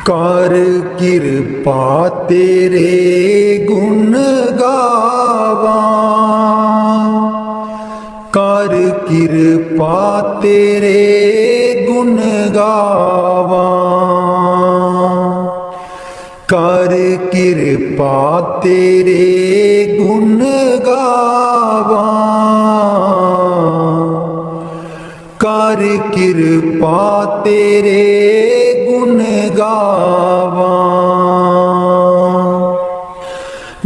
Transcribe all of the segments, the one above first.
कर किरपा तेरे गुण गावा, कर किरपा तेरे गुण गावा, कर किरपा तेरे गुण गावा, कर किरपा तेरे गुण गावा।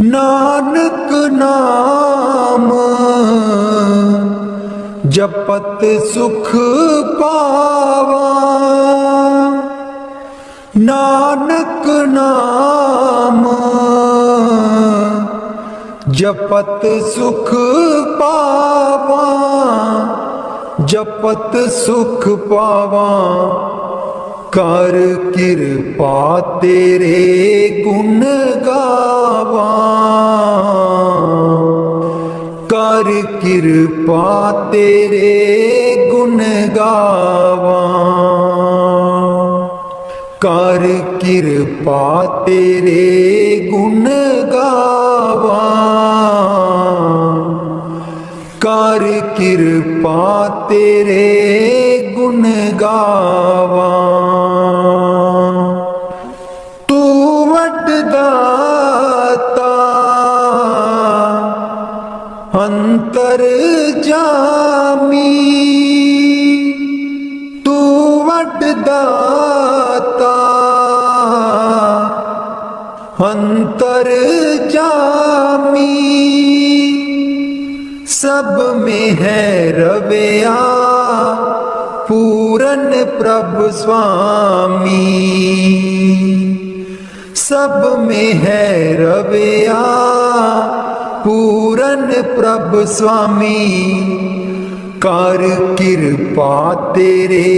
नानक नाम जपत सुख पावा, नानक नाम जपत सुख पावा, जपत सुख पावा, कर किरपा तेरे गुण गावा, कर किरपा तेरे गुण गावा, कर किरपा तेरे गुण गावा, कर किरपा तेरे गुण गावा। तू वडदाता अंतर जामी, तू वडदाता अंतर जामी, सब में है रवैया पूरन प्रभु स्वामी, सब में है रवैया पूरन प्रभु स्वामी, कर किरपा तेरे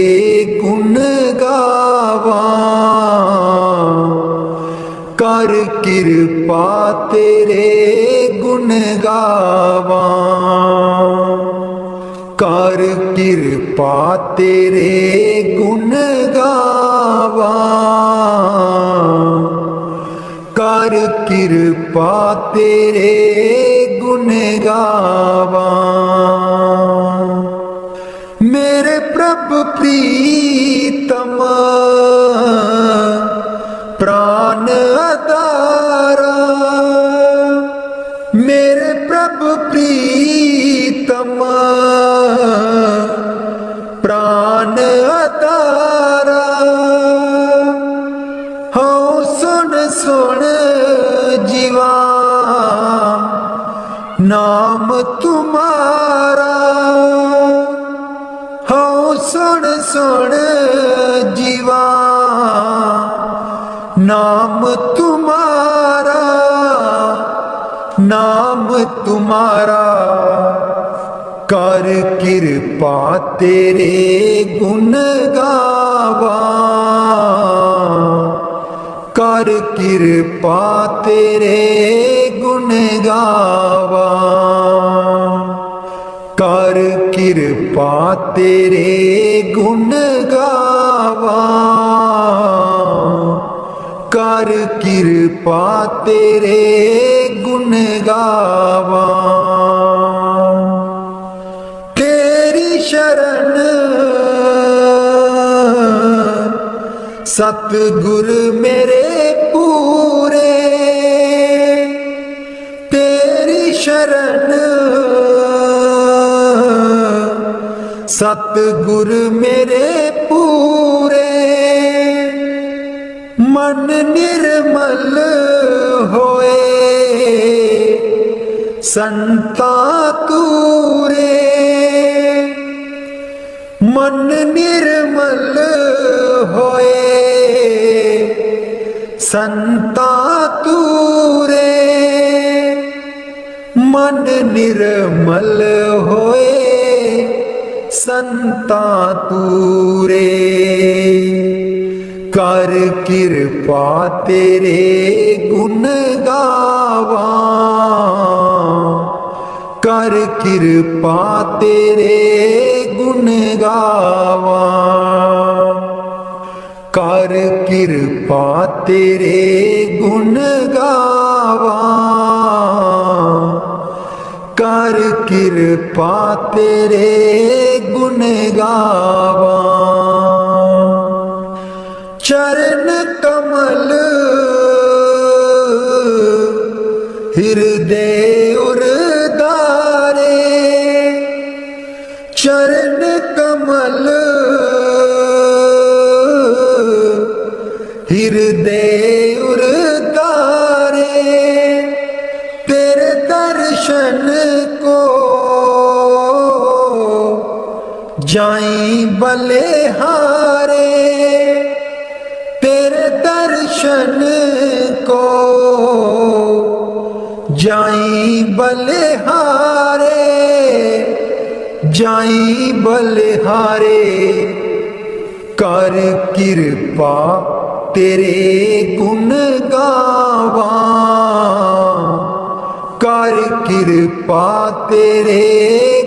गुण गावा, कर किरपा तेरे गुण गावा, कर किरपा तेरे गुण गावा, कर किरपा तेरे गुण गावा। मेरे प्रभु प्रीतम प्राण अदारा, मेरे प्रभु प्रीतम प्राण अदारा, हो सुन सुन जीवा नाम तुम्हारा, हो सुन सुन जीवा नाम तुम्हारा, नाम तुम्हारा, कर किरपा तेरे गुण गावा, कर किरपा तेरे गुण गावा, कर किरपा तेरे गुण गावा, कर किरपा तेरे गुण गावा। तेरी शरण सतगुर मेरे पूरे, तेरी शरण सतगुर मेरे पूरे, मन निर्मल होए संता तूरे, मन निर्मल होए संता तूरे, मन निर्मल होए संता तूरे, कर किरपा तेरे गुण गावा, कर किरपा तेरे गुण गावा, ਕਰ ਕਿਰਪਾ ਤੇਰੇ ਗੁਣ ਗਾਵਾਂ, ਕਰ ਕਿਰਪਾ ਤੇਰੇ ਗੁਣ ਗਾਵਾਂ। ਚਰਨ ਕਮਲ ਹਿਰਦੇ ਉਰਦਾਰੇ, ਚਰਨ ਕਮਲ ਹਿਰਦੇ ਉਰਦਾਰੇ, ਤੇਰੇ ਦਰਸ਼ਨ ਕੋ ਜਾਈ ਬਲਿਹਾਰੇ, तेरे दर्शन को जाई बलिहारे, जाई बलिहारे। कर किरपा तेरे गुण गावां, कर किरपा तेरे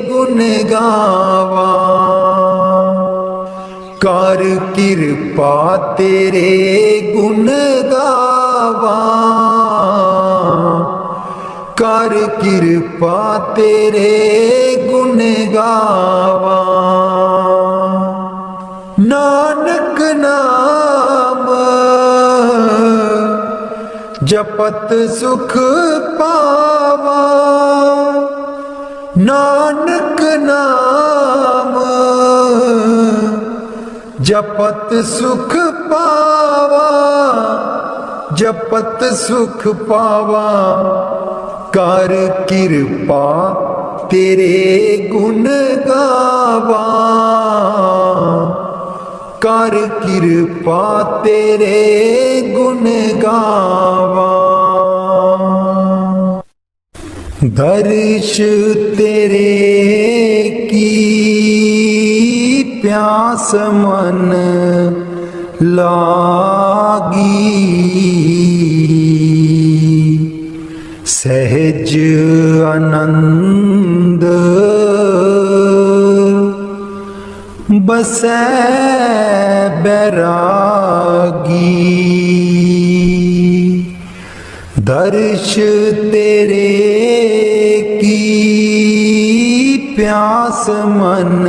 गुण गावां, कर किरपा तेरे गुण गावां, कर किरपा तेरे गुण गावां। नानक नाम जपत सुख पावा, नानक नाम जपत सुख पावा, जपत सुख पावा। कर किरपा तेरे गुण गावां, कर किरपा तेरे गुण गावां। दर्श तेरे की प्यास मन लागी, सहज आनंद बसै बैरागी। दर्श तेरे की प्यास मन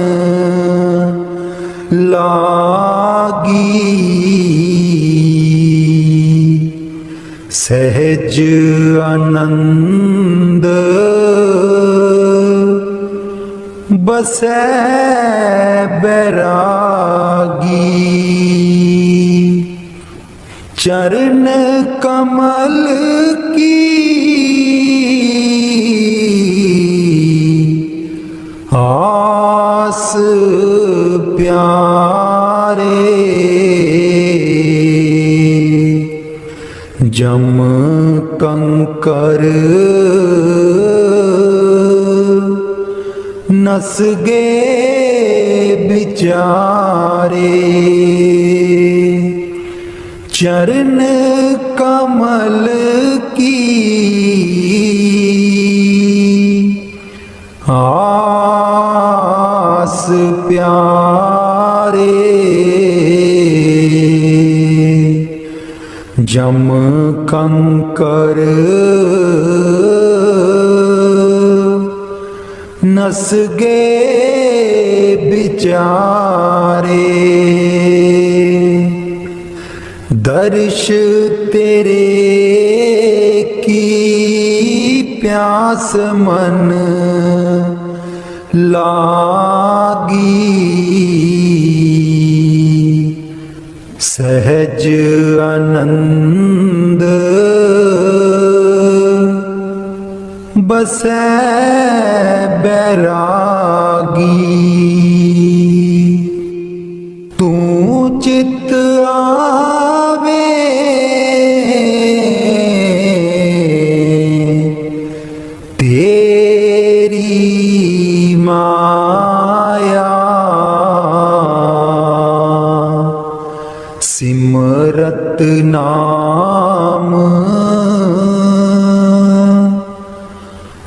लागी, सहज आनंद बसै बैरागी। चरण कमल की आस प्यारे, जम कंकर नस गे बिचारे। चरण कमल की आस प्यारे, जम कंकर नस गे बिचारे। दर्श तेरे की प्यास मन लागी, सहज आनंद बसै बैरागी। तू चित आवे तेरी माया, सिमरत नाम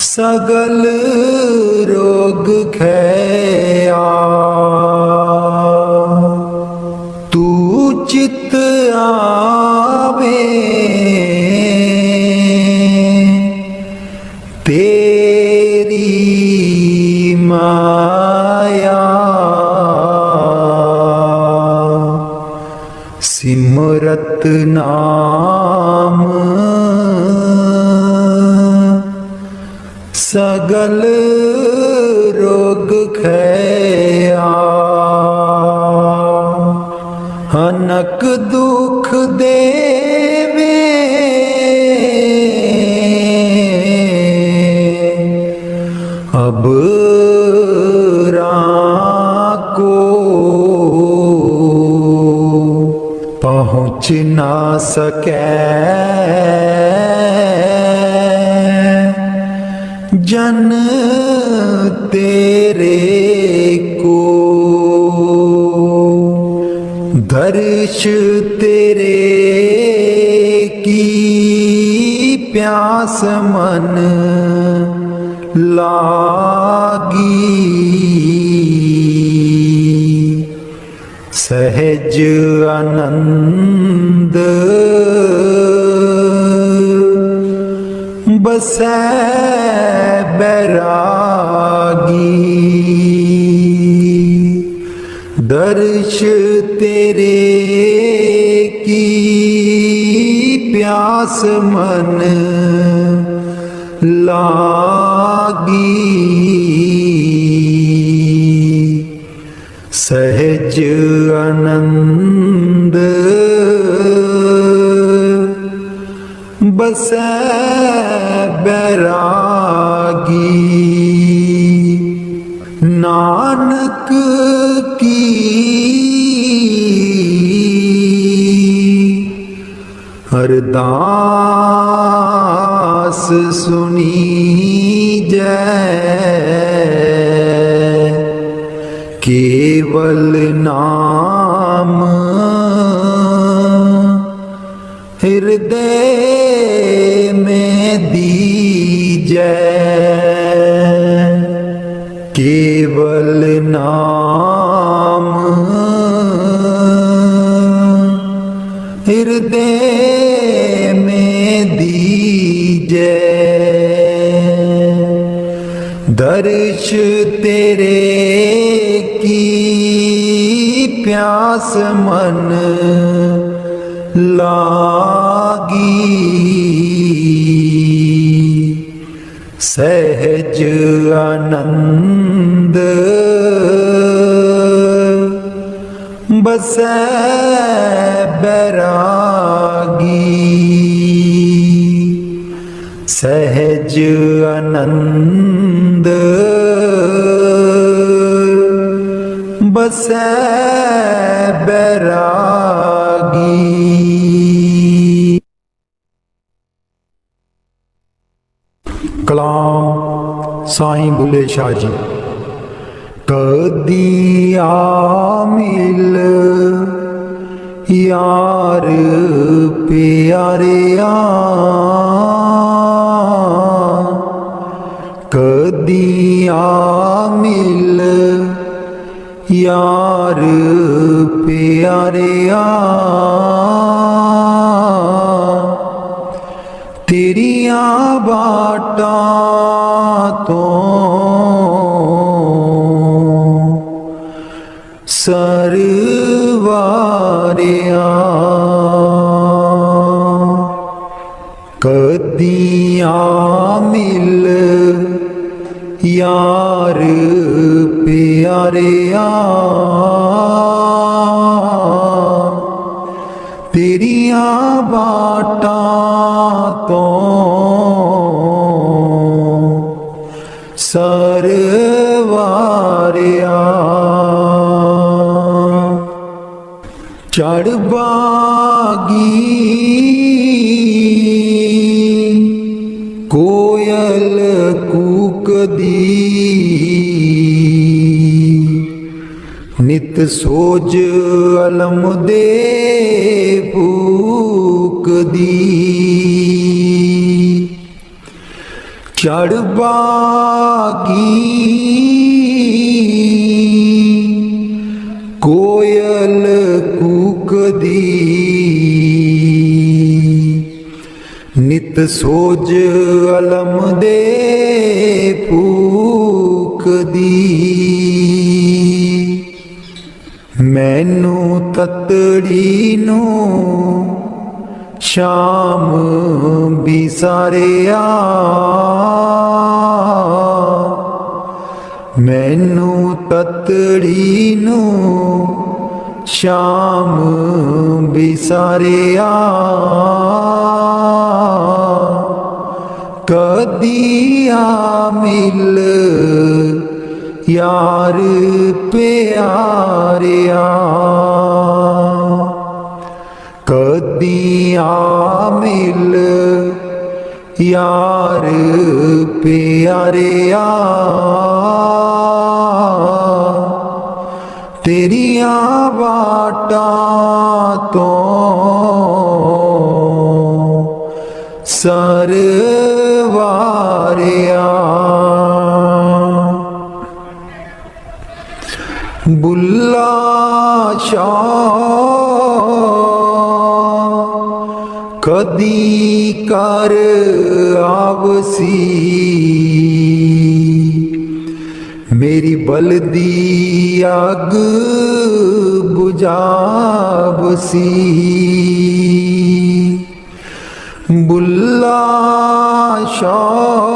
सगल रोग खैया। तू चित सिमरत नाम सगल रोग खैया, अनक दुख देवे अब को पहुँच ना सके जन तेरे को, दर्श तेरे की प्यास मन लागी, सहज आनंद बसै बैरागी, दर्श तेरे की प्यास मन लागी, सहज आनंद बसै बैरागी, नानक की अरदास सुनी जय, केवल नाम हृदय में दीजै, केवल नाम हृदय में दीजै, दर्श तेरे की प्यास मन लागी, सहज आनंद बसै बैरागी, सहज आनंद बसै बैरागी। कलाम साईं बुले शाह जी। कदी आ मिल यार प्यारिया, कदी आ मिल यार प्यारिया, तेरिया बाटा तो सरवारिया, कदिया मिल यार प्यारिया, तेरिया बाटा तो सरवारिया, चढ़ बागी कोयल कूकदी, नित सोज अलम दे फूकदी, चढ़ बागी कोयल कूकदी, नित सोज अलम दे फूकदी, मैनू ततड़ी नू शाम बिसारिया, मैनू ततड़ी नू शाम बिसारिया, कदिया मिल यार प्यारिया, कदिया मिल यार प्यारिया, तेरिया बाटां तो सरवारिया, बुल्ला शाह कदी कर आवसी, मेरी बलदी अग बुझावसी, बुल्ला शाह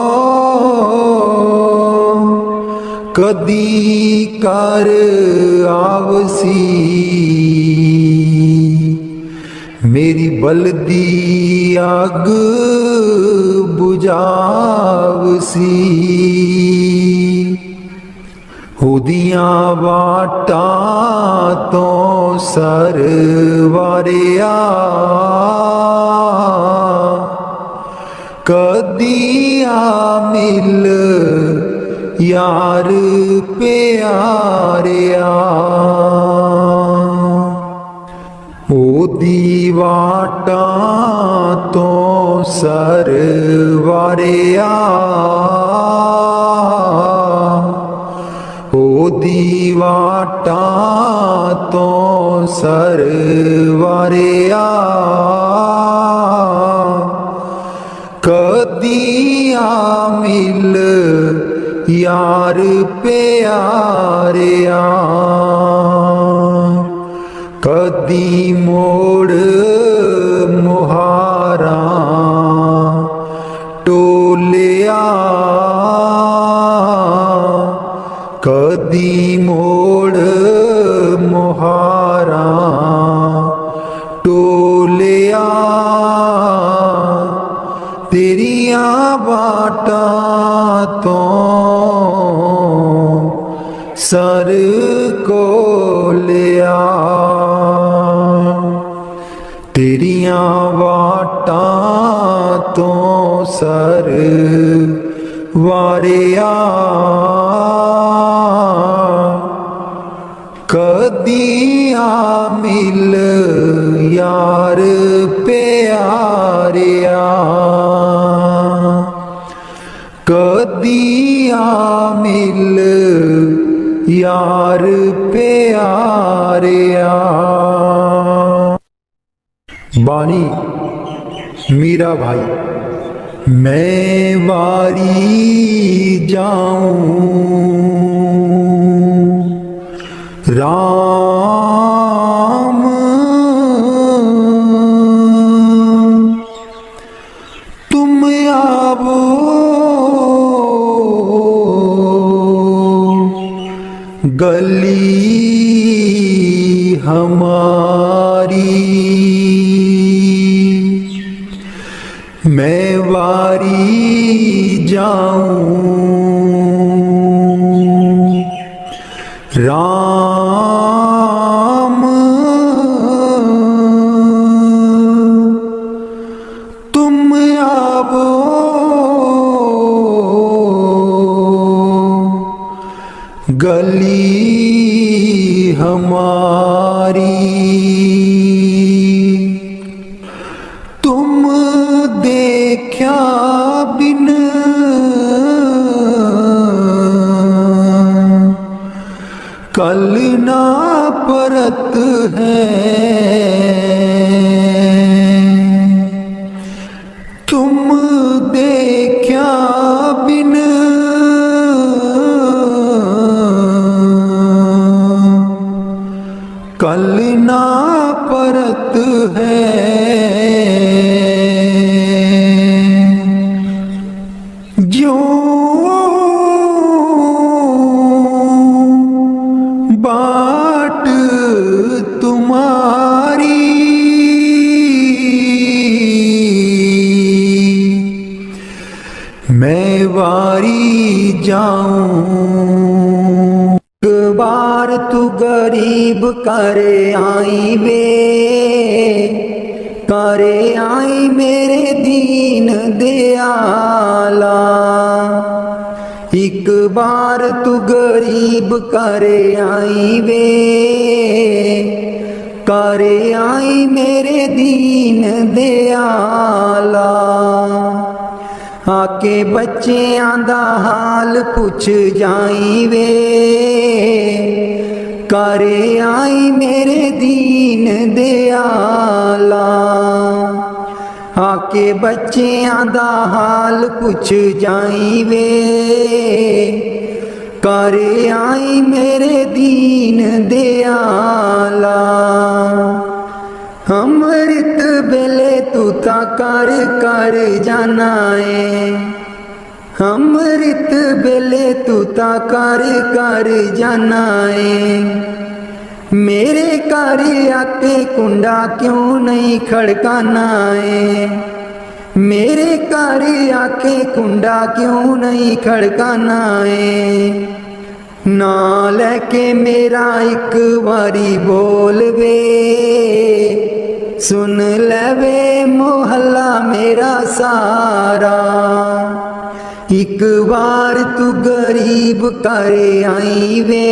कदी कर आवसी, मेरी बलदी अग बुझावसी, ओदियां वाटां तो सरवारिया, कदिया मिल यार प्यारिया, ओदी वाटां तो सरवारिया, ओदी वाटां तो सरवारिया, कदिया मिल यार प्यारिया, कदी मोड़ मुहारा टोलिया, कदी मोड़ मुहारा टोलिया, तेरिया बाटां तो सर को लिया, तेरिया वाटां तो सर वारिया, कदिया मिल यार प्यारिया, कदिया मिल यार प्यारिया। बानी मीरा भाई। मैं वारी जाऊं राम तुम आवो गली हमारी, मैं वारी जाऊं राम तुम आवो गली हमारी, तुम देखा बिन कल ना परत है, तुम देखा बिन जाऊं। एक बार तू गरीब करे आई वे, करे आई मेरे दीन दयाला। एक बार तू गरीब करे आई वे, करे आई मेरे दीन दयाला। आके बच्चियां दा हाल पुछ जाई वे, करे आई मेरे दीन दयाला। आके बच्चियां दा हाल पुछ जाई वे, करे आई मेरे दीन दयाला। अमृत बेले तू ता कर कर जाना है, अमृत बेले तू ता कर कर जाना है। मेरे घर आके कुंडा क्यों नहीं खड़काना है, मेरे घर आके कुंडा क्यों नहीं खड़काना है। ना लेके मेरा एक बारी बोल वे, सुन लेवे मोहल्ला मेरा सारा। एक बार तू गरीब करे आई वे,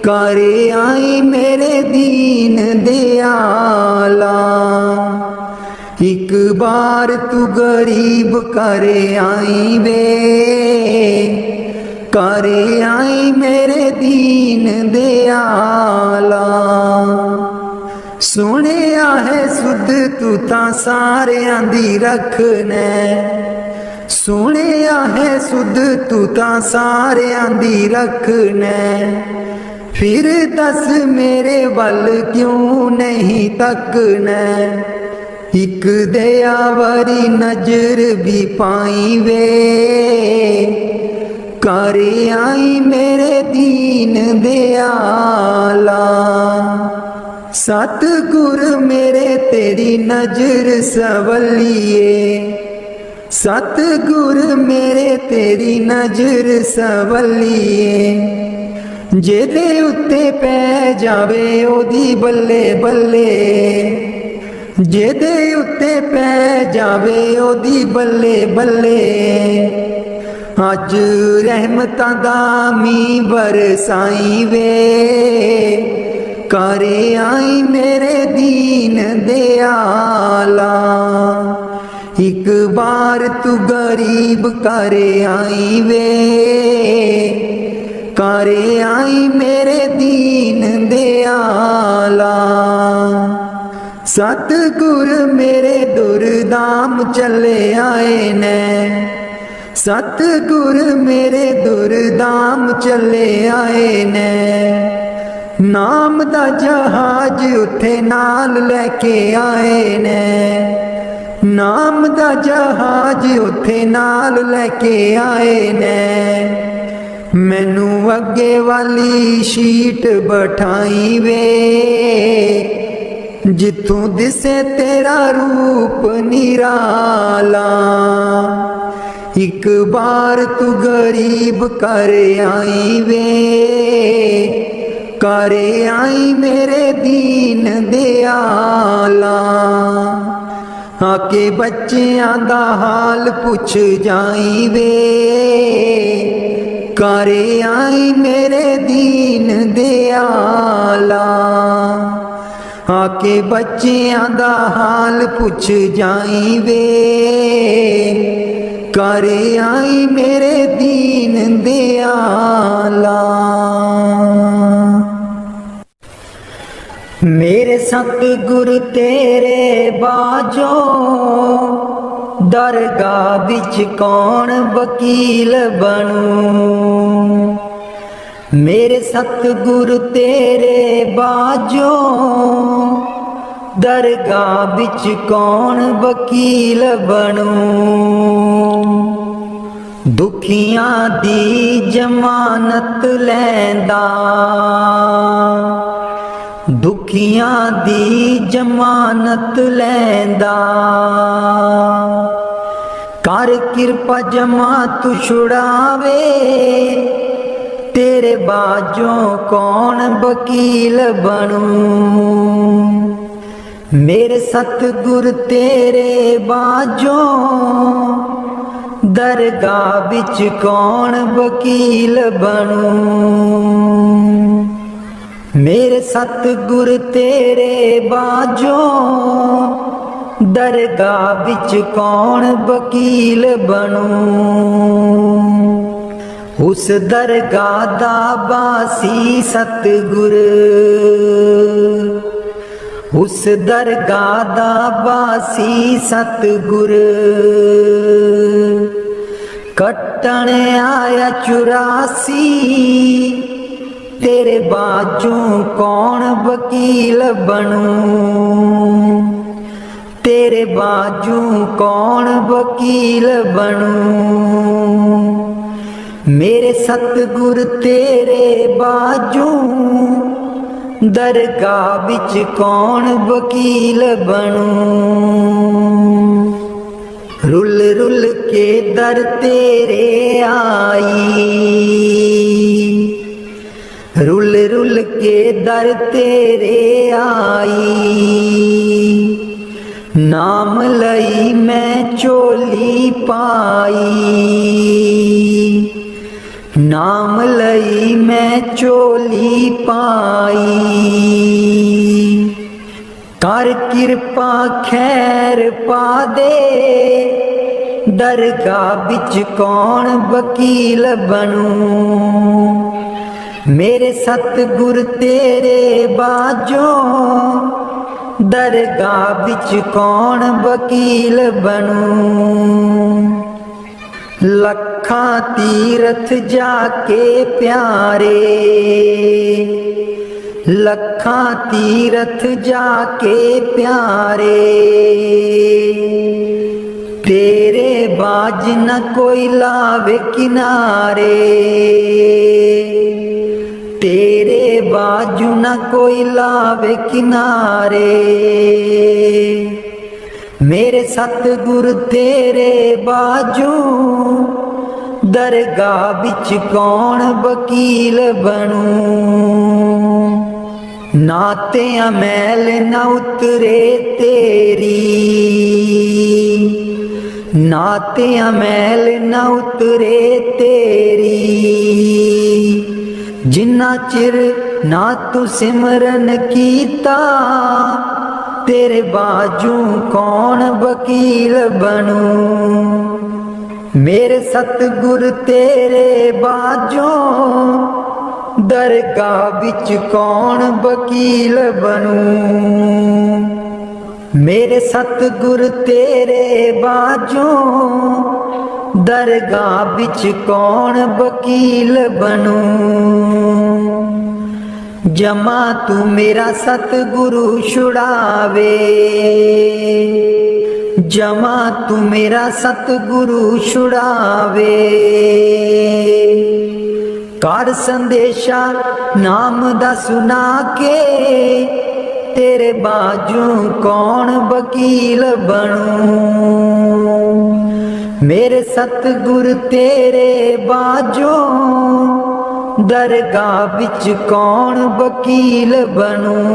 करे आई मेरे दीन दयाला। एक बार तू गरीब करे आई वे, करे आई मेरे दीन दयाला। सुनिया है सुध तू ता सारियां दी रखने, सुनिया है सुध तू ता सारियां दी रखने। फिर दस मेरे वल क्यों नहीं तकने, एक दयावरी नजर भी पाई वे, करे आई मेरे दीन दयाला। सतगुर मेरे तेरी नजर सवलिए, सतगुर मेरे तेरी नजर सवलिए। जेदे उत्ते पै जावे ओदी बल्ले बल्ले, जेदे उत्ते पै जावे ओदी बल्ले बल्ले। अज रहमतां दा मींह बरसाई वे, करे आई मेरे दीन दयाला। एक बार तू गरीब करे आई वे, करे आई मेरे दीन दयाला। सतगुर मेरे दुर्दाम चले आए ने, सतगुर मेरे दुर्दाम चले आए ने। नाम दा जहाज उथे नाल लेके आए ने, नाम दा जहाज उथे नाल लेके आए ने। मैनू अगे वाली शीट बैठाई वे, जिथों दिसे तेरा रूप निराला। एक बार तू गरीब करे आई वे, करे आई मेरे दीन दयाला। आके बच्चियां दा हाल पुछ जाई वे, करे आई मेरे दीन दयाला। आके बच्चियां दा हाल पुछ जाई वे, करे आई मेरे दीन दयाला। मेरे सतगुरु तेरे बाजो, दरगाह बिच कौन वकील बनूं। मेरे सतगुरु तेरे बाजो, दरगाह बिच कौन वकील बनूं। दुखियां दी जमानत लैंदा, दुखियां दी जमानत लैंदा। कर किरपा जमा तू छुड़ावे, तेरे बाजों कौन वकील बनूं। मेरे सतगुर तेरे बाजों दरगाह बिच कौन वकील बनूं। मेरे सतगुर तेरे बाजों दरगाह बिच कौन वकील बनूं। उस दरगाह दा बासी सतगुर, उस दरगाह दा बासी सतगुर कट्टण आया 84, तेरे बाजों कौन वकील बनूं। तेरे बाजों कौन वकील बनूं। मेरे सतगुर तेरे बाजों दरगाह बिच कौन वकील बनूं। रुल रुल के दर तेरे आई, रुल रुल के दर तेरे आई। नाम लई मैं चोली पाई, नाम लई मैं चोली पाई। कर किरपा खैर पा दे, दरगाह बिच कौन वकील बनूं। मेरे सतगुर तेरे बाजों दरगाह बिच कौन वकील बनूं। लखां तीरथ जाके प्यारे, लखां तीरथ जाके प्यारे। तेरे बाज न कोई लावे किनारे, तेरे बाजू न कोई लावे किनारे। मेरे सतगुर तेरे बाजू दरगाह बिच कौन वकील बनूं। नाते मैल न उतरे तेरी, नाते मैल न उतरे तेरी। जिन्ना चिर ना तू सिमरन कीता, तेरे बाजू कौन वकील बनूं। मेरे सतगुर तेरे बाजों दरगाह बिच कौन वकील बनूं। मेरे सतगुर तेरे बाजों दरगाह बिच कौन वकील बनूं। जमा तू मेरा सतगुरु छुड़ावे, जमा तू मेरा सतगुरु छुड़ावे। कर संदेशा नाम दा सुना के, तेरे बाजू कौन वकील बनूं। मेरे सतगुर तेरे बाजों दरगाह बिच कौन वकील बनूं।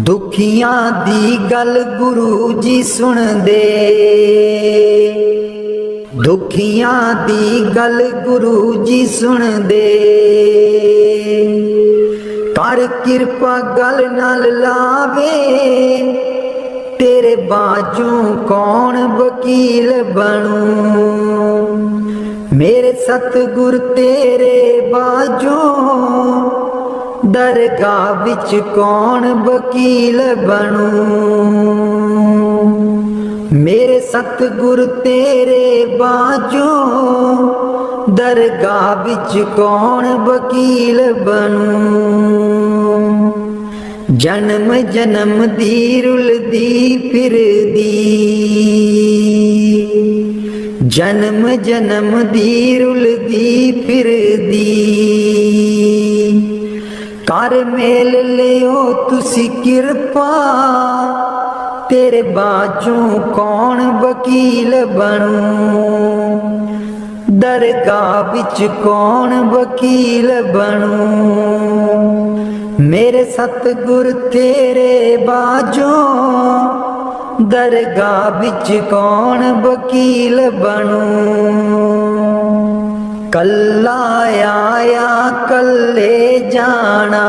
दुखियां दी गल गुरु जी सुन दे, दुखियां दी गल गुरु जी सुन दे। कर किरपा गल नाल लावे, तेरे बाजू कौन वकील बनूं। मेरे सतगुर तेरे बाजों दरगाह बिच कौन वकील बनूं। मेरे सतगुर तेरे बाजों दरगाह बिच कौन वकील बनूं। जन्म जन्म दी रुलदी फिरदी, जन्म जन्म दी रुलदी फिरदी। कर मेल लियो तुसी किरपा, तेरे बाजों कौन वकील बनूं, दरगाह बिच कौन वकील बनूं। मेरे सतगुर तेरे बाजों दरगाह बिच कौन वकील बनूं। कल्ला आया कल्ले जाना,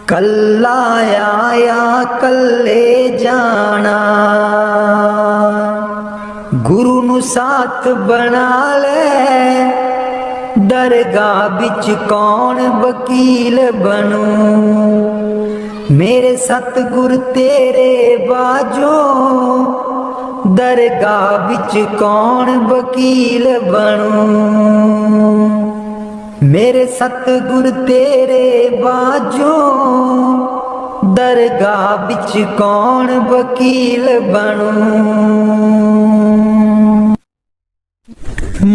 कल्ला आया कल्ले जाना। गुरु नू साथ बना ले, दरगाह बिच कौन वकील बनूं। मेरे सतगुर तेरे बाजों दरगाह बिच कौन वकील बनूं। मेरे सतगुर तेरे बाजों दरगाह बिच कौन वकील बनूं।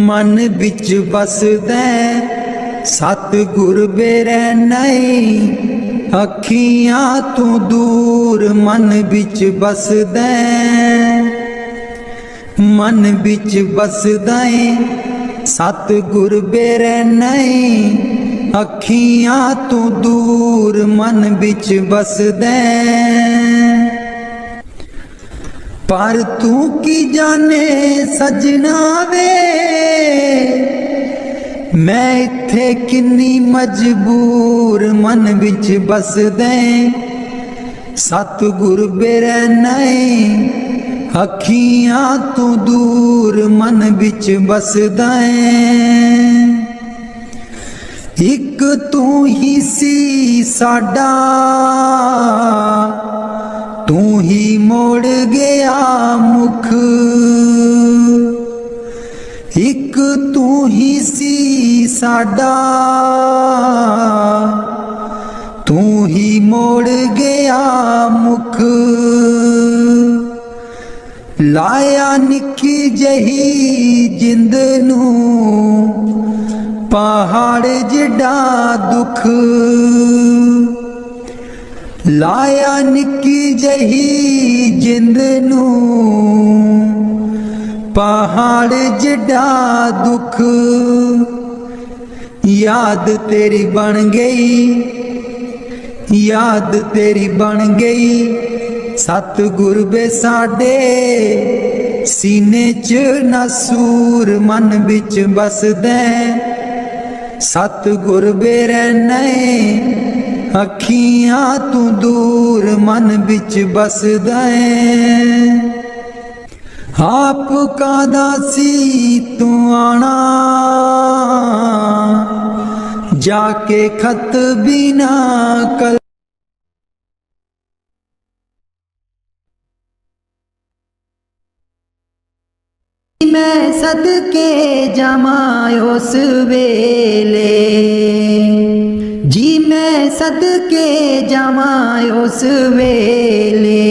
मन बिच बसदा सतगुर बेरै नहीं, अखियां तू दूर मन बिच बसदा। मन बिच बसदा सतगुर बेरै नहीं, अखियां तू दूर मन बिच बसदा। पर तू की जाने सजना वे, मैं इत्थे किन्नी मजबूर मन बिच बसदा। सतगुर बेरै नहीं, अखियां तू दूर मन बिच बसदा। इक तू ही सी साडा, तू ही मोड़ गया मुख। इक तू ही सी साडा, तू ही मोड़ गया मुख। लाया निक्की जही जिंद नू पहाड़ जिड्डा दुख। लाया निक्की जही जिंद नू पहाड़ जिड्डा दुख। याद तेरी बन गई, याद तेरी बन गई सतगुर बे साडे। सीने च नसूर मन बिच बसदा। सतगुर बेरै नहीं, अखियां तू दूर मन बिच बसदा। आप का दासी तू आना, जाके खत बिना कल। मैं सदके जामा उस वेले, जी मैं सदके जामा उस वेले।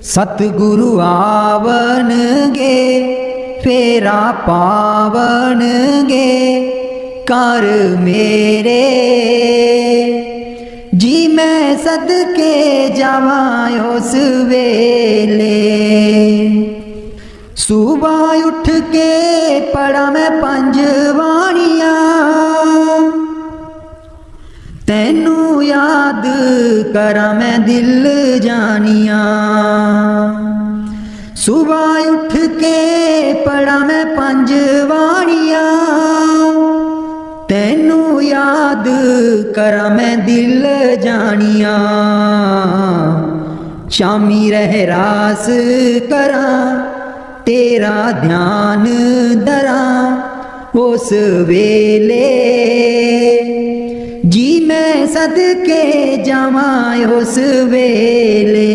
सतगुरु आवनगे फेरा पावनगे कर मेरे। जी मैं सदके जावा उस वेले। सुबह उठ के पढ़ा मैं पंज बाणियां, तैनू याद करा मैं दिल जानियां। सुबह उठ के पढ़ा मैं पंज बाणियां, तैनू याद करा मैं दिल जानियां। शामी रहरास करा तेरा ध्यान धरा उस वेले। जी मैं सदके जावा उस वेले।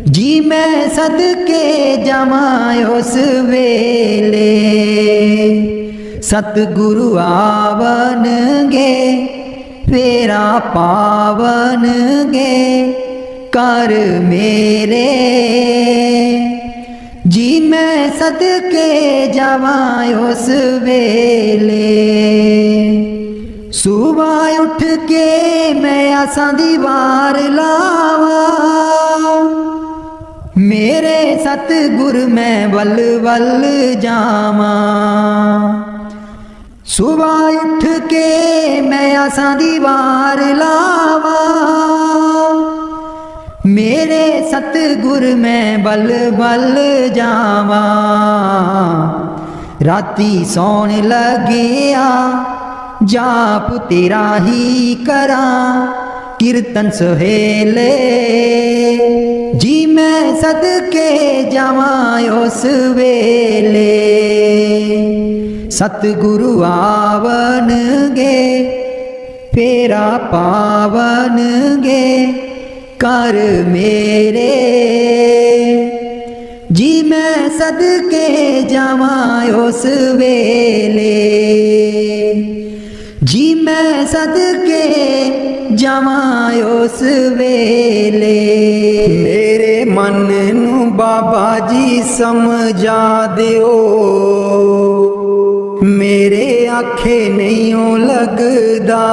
जी मैं सदके जावा उस वेले। सतगुरु आवनगे फेरा पावनगे कर मेरे। जी मैं सदके जावा उस वेले। सुबह उठ के मैं आसा दी वार लावा, मेरे सतगुर मैं वल वल जावा। सुबह उठ के मैं आसा दी वार लावा, मेरे सतगुर मैं बल बल जावा। राती सौन लगिया जाप तेरा ही करा, कीर्तन सहेले जी मैं सदके जावा उस वेले। सतगुरु आवन गे फेरा पावन गे कर मेरे, जी मैं सदके जावा उस वेले, जी मैं सदके जावा उस वेले। मेरे मन नू बाबा जी समझा दियो, मेरे आखे नहीं लगदा।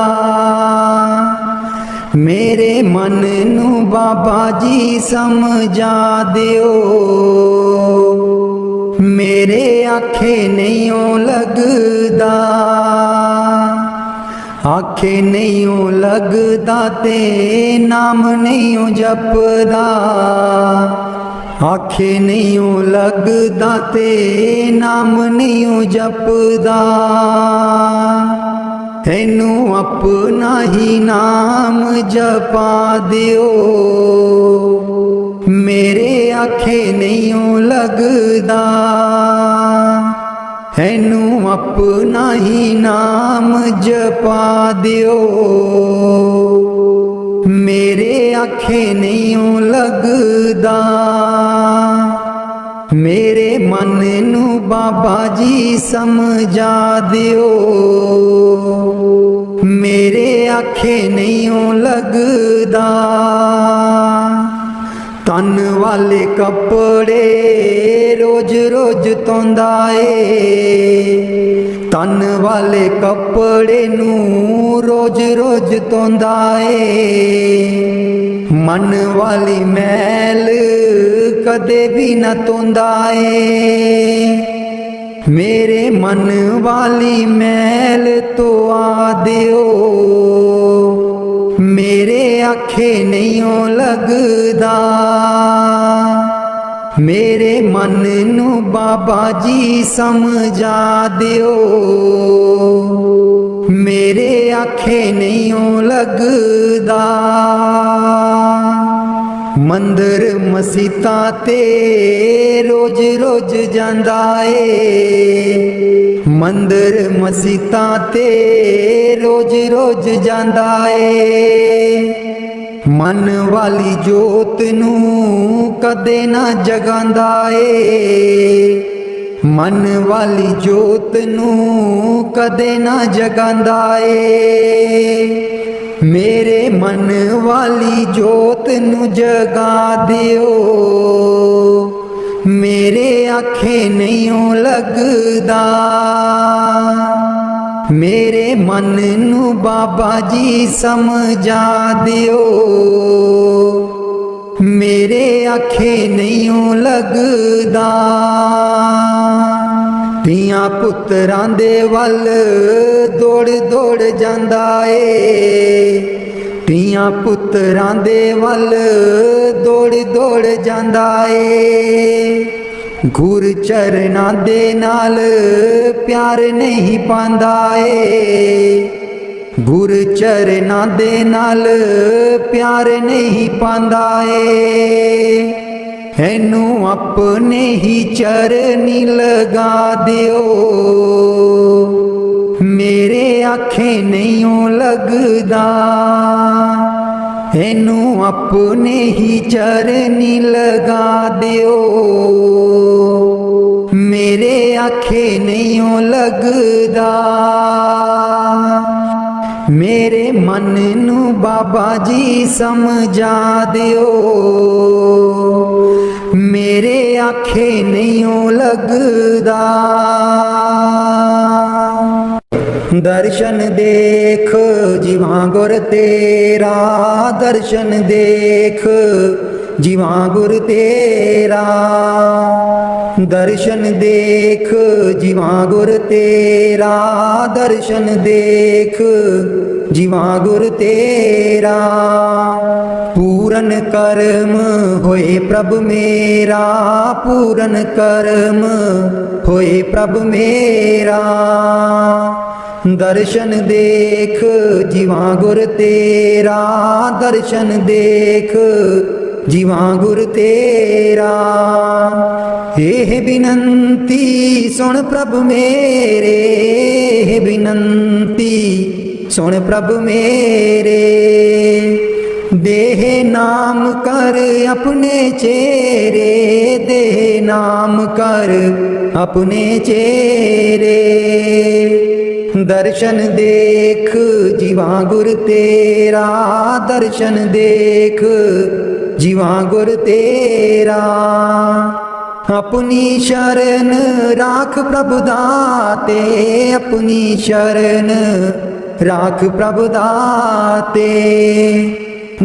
मेरे मन नू बाबा जी समझा दियो, मेरे आखे नहीं लगदा। आखे नहीं लगदा ते नाम नहीं जपदा, आखे नहीं लगदा ते नाम नहीं जपदा। तेनू अपना ही नाम जपा दियो, मेरे आखे नहीं लगदा। तेनू अपना ही नाम जपा दियो, मेरे आखे नहीं लगदा। मेरे मन नू बाबा जी समझा दियो, मेरे आखे नहीं लगदा। तन वाले कपड़े रोज रोज धोंदा ए, तन वाले कपड़े नू रोज रोज धोंदा ए। मन वाली मैल कदे भी न धोंदा ए, मेरे मन वाली मैल तो आ दियो, मेरे आखे नहीं लगदा। मेरे मन नू बाबा जी समझा दियो, मेरे आखे नहीं लगदा। मंदिर मसीता ते रोज रोज जांदा ए, मंदिर मसीता ते रोज रोज जांदा ए। मन वाली जोत नू कदे ना जगांदा ए, मन वाली जोत नू कदे ना जगांदा ए। मेरे मन वाली जोत नू जगा दियो, मेरे आखे नहीं लगदा। मेरे मन नू बाबा जी समझा दियो, मेरे आखे नहीं लगदा। धियां पुत्रां दे वल दौड़ दौड़ जांदा ए, धियां पुत्रां दे वल दौड़ दौड़ जांदा ए। गुर चरना दे नाल प्यार नहीं पांदा ए, गुर चरना दे नाल प्यार नहीं पांदा ए। एनू अपने ही चरनी लगा दियो, मेरे आखे नहीं लगदा। एनू अपने ही चरनी लगा दियो, मेरे आखे नहीं लगदा। मेरे मन नू बाबा जी समझा दियो, मेरे आखे नहीं लगदा। दर्शन देख जीवा गुर तेरा, दर्शन देख जीवा गुर तेरा, दर्शन देख जीवा गुर तेरा, दर्शन देख जीवा गुर तेरा। पूरन कर्म होए प्रभु मेरा, पूरन कर्म होए प्रभु मेरा, दर्शन देख जीवा गुर तेरा, दर्शन देख जीवा गुर तेरा। एह बिनंती सुन प्रभु मेरे, एह बिनंती सुन प्रभु मेरे, देह नाम कर अपने चेरे, देह नाम कर अपने चेरे, दर्शन देख जीवा गुर तेरा, दर्शन देख जीवा गुर तेरा। अपनी शरण राख प्रभु दाते, अपनी शरण राख प्रभु दाते,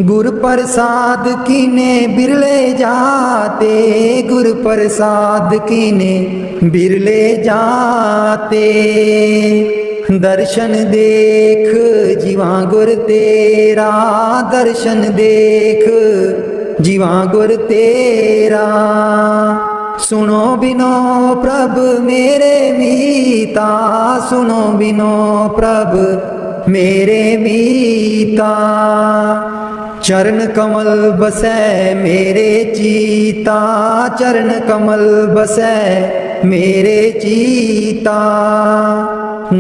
गुर प्रसाद कीने बिरले जाते, गुर प्रसाद कीने बिरले जाते, दर्शन देख जीवा गुर तेरा, दर्शन देख जीवा गुर तेरा। सुनो बिनो प्रभु मेरे मीता, सुनो बिनो प्रभु मेरे मीता, चरण कमल बसै मेरे चीता, चरण कमल बसै मेरे चीता,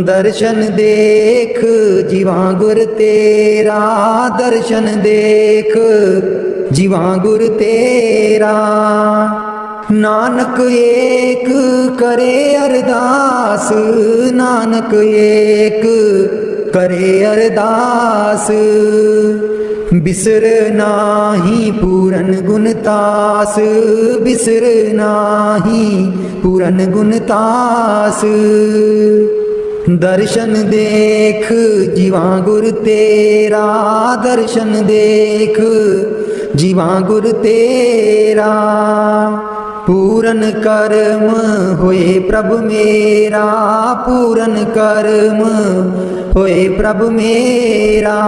दर्शन देख जीवा गुर तेरा, दर्शन देख जीवा गुर तेरा। नानक एक करे अरदास, नानक एक करे अरदास, बिसर नाही पूरन गुणतास, बिसर नाही पूरन गुणतास, दर्शन देख जीवा गुर तेरा, दर्शन देख जीवा गुर तेरा। पूरन कर्म होए प्रभु मेरा, पूरन कर्म होए प्रभु मेरा,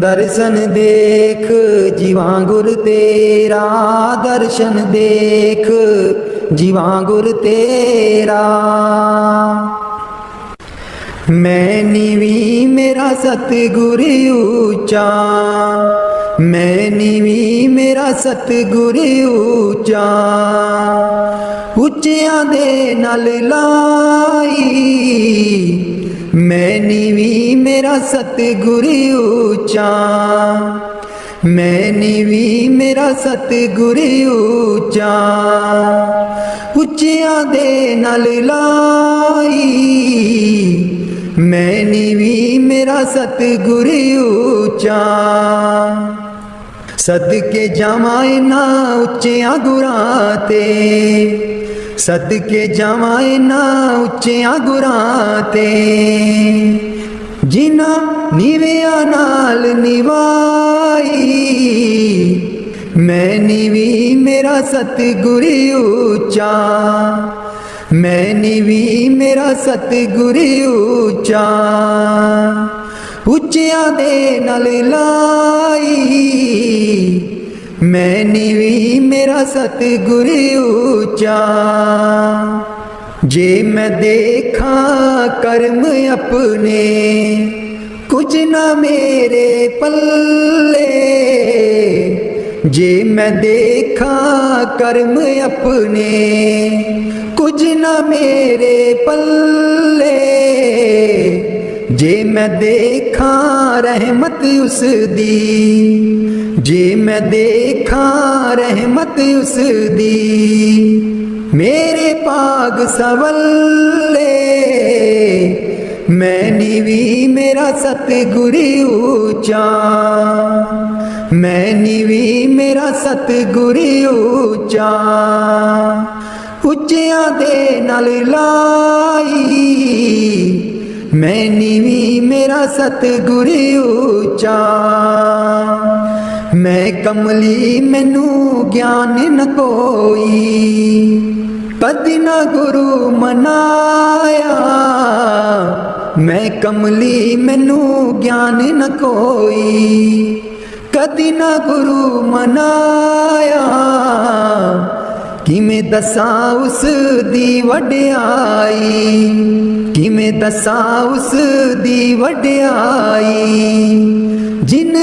दर्शन देख जीवा गुर तेरा, दर्शन देख जीवा गुर तेरा। मैं नीवी मेरा सतगुर ऊंचा, मैं नीवी मेरा सतगुर ऊंचा, ਉੱਚਿਆਂ ਦੇ ਨਾਲ ਲਾਈ, मैं नीवी मेरा सतगुर ऊंचा, मैं नीवी मेरा सतगुर ऊंचा, ਉੱਚਿਆਂ ਦੇ ਨਾਲ ਲਾਈ, मैं नीवी मेरा सतगुर ऊंचा। सदके जावाए ना उच्चिया गुरां ते, सदके जावाए ना उच्चिया गुरां ते, जिन्ना नीविया नाल निवाई, मैं नीवी मेरा सतगुर ऊंचा, मैं नीवी मेरा सतगुर ऊंचा, ਉੱਚਿਆਂ ਦੇ ਨਾਲ ਲਾਈ, मैं नीवी मेरा सतगुर ऊंचा। जे मैं देखा कर्म अपने, कुछ ना मेरे पल्ले, जे मैं देखा कर्म अपने, कुछ ना मेरे पल्ले, जे मैं देखा रहमत उस दी, जे मैं देखा रहमत उस दी, मेरे पाग सवल्ले, मैं नीवी मेरा सतगुर ऊंचा, मैं नीवी मेरा सतगुर ऊंचा, ਉੱਚਿਆਂ ਦੇ ਨਾਲ ਲਾਈ, मैं नीवी मेरा सतगुर ऊंचा। मैं कमली मैनू ज्ञान न कोई, कदी ना गुरु मनाया। मैं कमली मैनू ज्ञान न कोई, कदी ना गुरु मनाया। किमें दसां उस दी वड्याई, किमें दसां उस दी वड्याई। जिन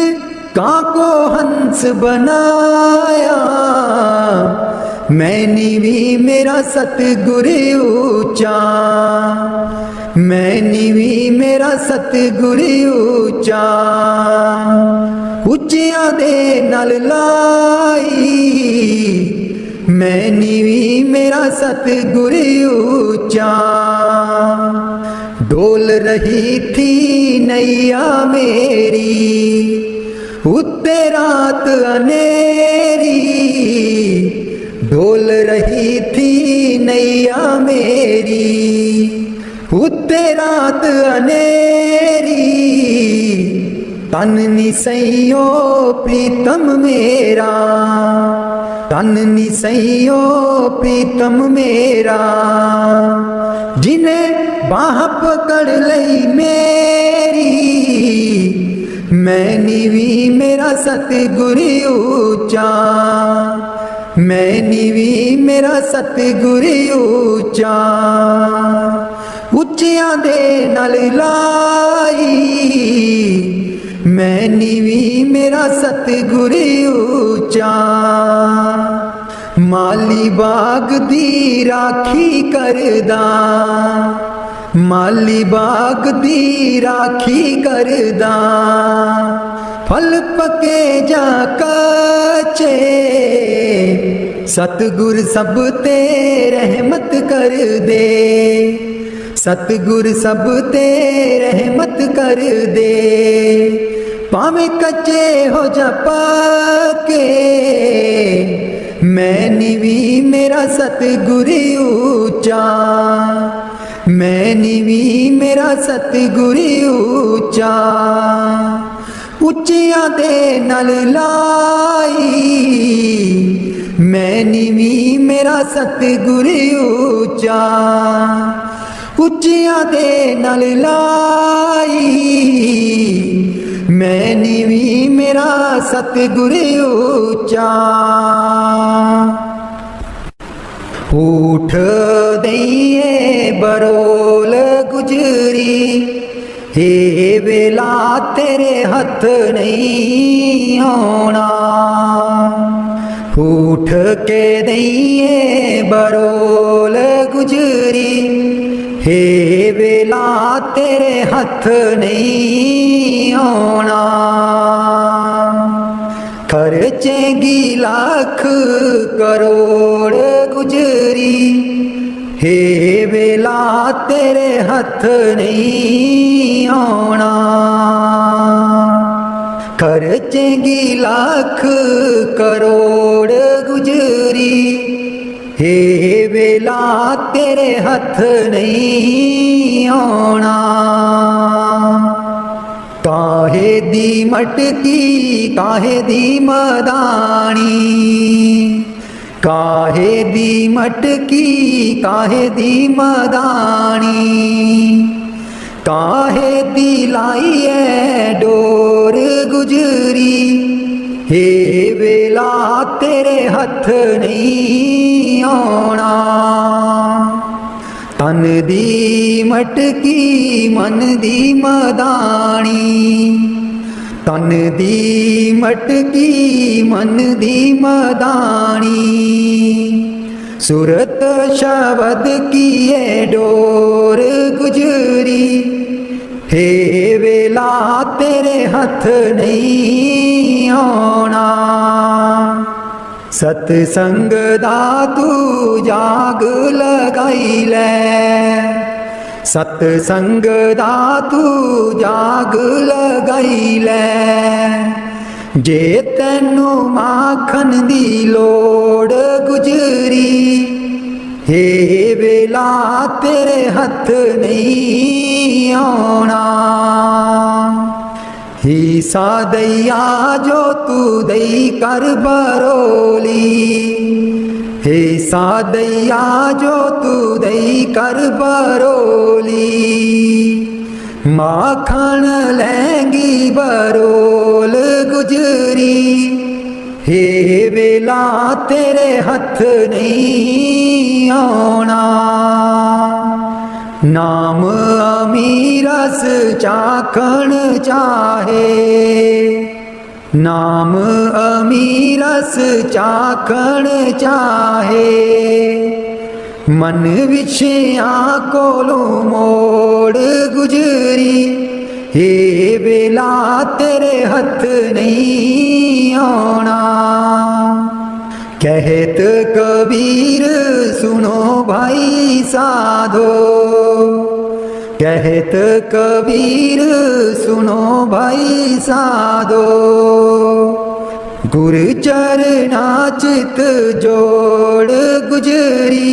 कां को हंस बनाया, मैं नीवी मेरा सतगुर ऊंचा। मैं नीवी मेरा सतगुर ऊंचा। उच्चियां दे नाल लाई, मैं नीवी मेरा सतगुर ऊंचा। डोल रही थी नैया मेरी, उत्ते रात अनेरी। डोल रही थी नैया मेरी, उत्ते रात अनेरी। तन निसैयो प्रीतम मेरा, तन निसैयो प्रीतम मेरा। जिन्हें बाह पकड़ लई मेरी, मैं नीवी मेरा सतगुर ऊंचा। मैं नीवी मेरा सतगुर ऊंचा। उच्चियां दे नाल लाई, मैं नीवी मेरा सतगुर ऊंचा। माली बाग दी राखी करदा, माली बाग दी राखी करदा। फल पके जा कच्चे, सतगुर सब ते रहमत कर दे। सतगुर सब ते रहमत कर दे। भावें कच्चे हो जा पके, मैं नीवी मेरा सतगुर ऊंचा। मैं नीवी मेरा सतगुर ऊंचा। उच्चियां दे नाल लाई, मैं नीवी मेरा सतगुर ऊंचा। उच्चियां दे नाल लाई, मैं नीवी मेरा सतगुर ऊंचा। उठ दईए बरोल गुजरी, हे वेला तेरे हथ नहीं होना। उठ के दईए बरोल गुजरी, हे वेला तेरे हथ नहीं होना। खर्चेंगी लाख करोड़ गुजरी, हे वेला तेरे हथ नहीं होना। खर्चेंगी लाख करोड़ गुजरी, हे वेला तेरे हथ नहीं होना। काहे दी मटकी काहे दी मदानी, काहे दी मटकी काहे दी मदानी। काहे दी लाई है डोर गुजरी, हे वेला तेरे हथ नहीं होना। तन दी मटकी मन दी मदानी, तन दी मटकी मन दी मदानी। सुरत शब्द की ये डोर गुजरी, हे वेला तेरे हथ नहीं होना। सतसंग दा तू जाग लगाई ले, सतसंग दा तू जाग लगाई ले। जे तैनू माखन दी लोड़ गुजरी, हे वेला तेरे हथ नहीं आना। हिस्सा दैया जो तू दई कर बरोली, हिस्सा दैया जो तू दई कर बरोली। माखन लैंगी बरोल गुजरी, हे वेला तेरे हथ नहीं आना। नाम अमीरस चाखण चाहे, नाम अमीरस चाखण चाहे। मन विछियां कोलों मोड़ गुजरी, हे वेला तेरे हथ नहीं आना। कहत कबीर सुनो भाई साधो, कहत कबीर सुनो भाई साधो। गुर चरना चित जोड़ गुजरी,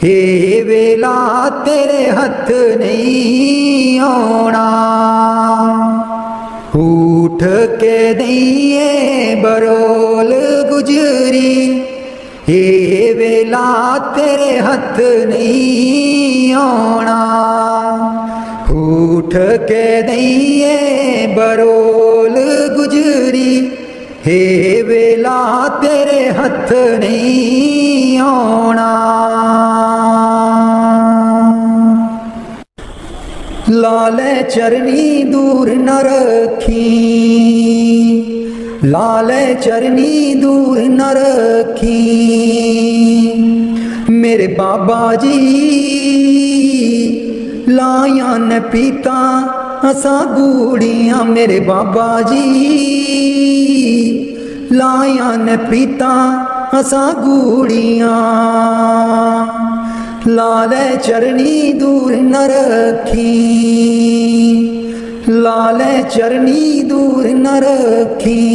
हे वेला तेरे हथ नहीं आना। उठ के दइए बरोल गुजरी, हे वेला तेरे हथ नहीं आना। उठ के दइए बरोल गुजरी, हे वेला तेरे हथ नहीं आना। लाले चरनी दूर न रखी, लाले चरनी दूर न रखी। मेरे बाबा जी लाया न पीता असा गूड़ियाँ, मेरे बाबा जी लाया न पीता असा गूड़ियाँ। लाले चरनी दूर न रखी, लाले चरनी दूर न रखी।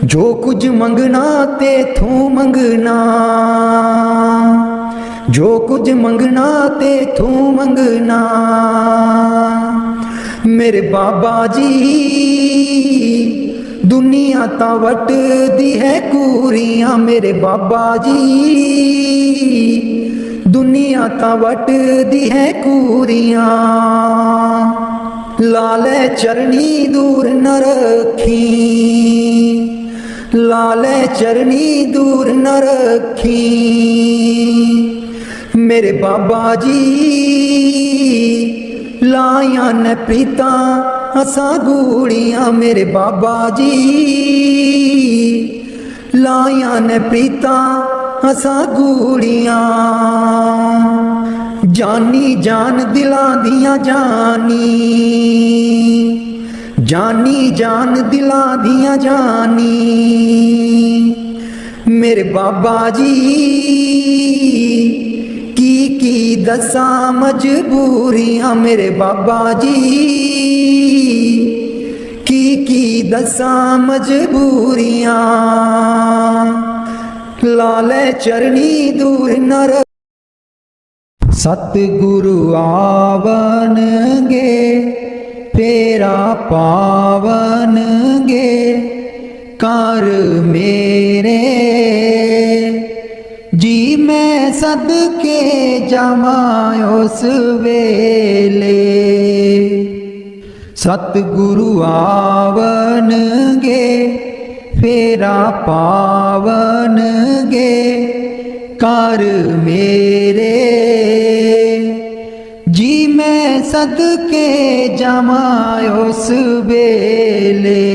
जो कुछ मंगना तेथों मंगना, जो कुछ मंगना तेथों मंगना। मेरे बाबा जी दुनिया ता वट दी है कूरियां, मेरे बाबा जी दुनिया ता वट दी है कूरियां। लाले चरनी दूर न रखी, लाले चरनी दूर न रखी। मेरे बाबा जी लाया न प्रीता असा गूड़ियाँ, मेरे बाबा जी लाया न प्रीता असा गूड़ियाँ। जानी जान दिला दिया जानी, जानी जान दिला दिया जानी। मेरे बाबा जी की दसा मजबूरियां, मेरे बाबा जी की दसा मजबूरियां। लाले चरनी दूर न रखी। सतगुरु आवनगे फेरा पावनगे कर मेरे। जी मैं सदके जावां उस वेले। सतगुरु आवनगे फेरा पावनगे कर मेरे। जी मैं सदके जावां उस वेले।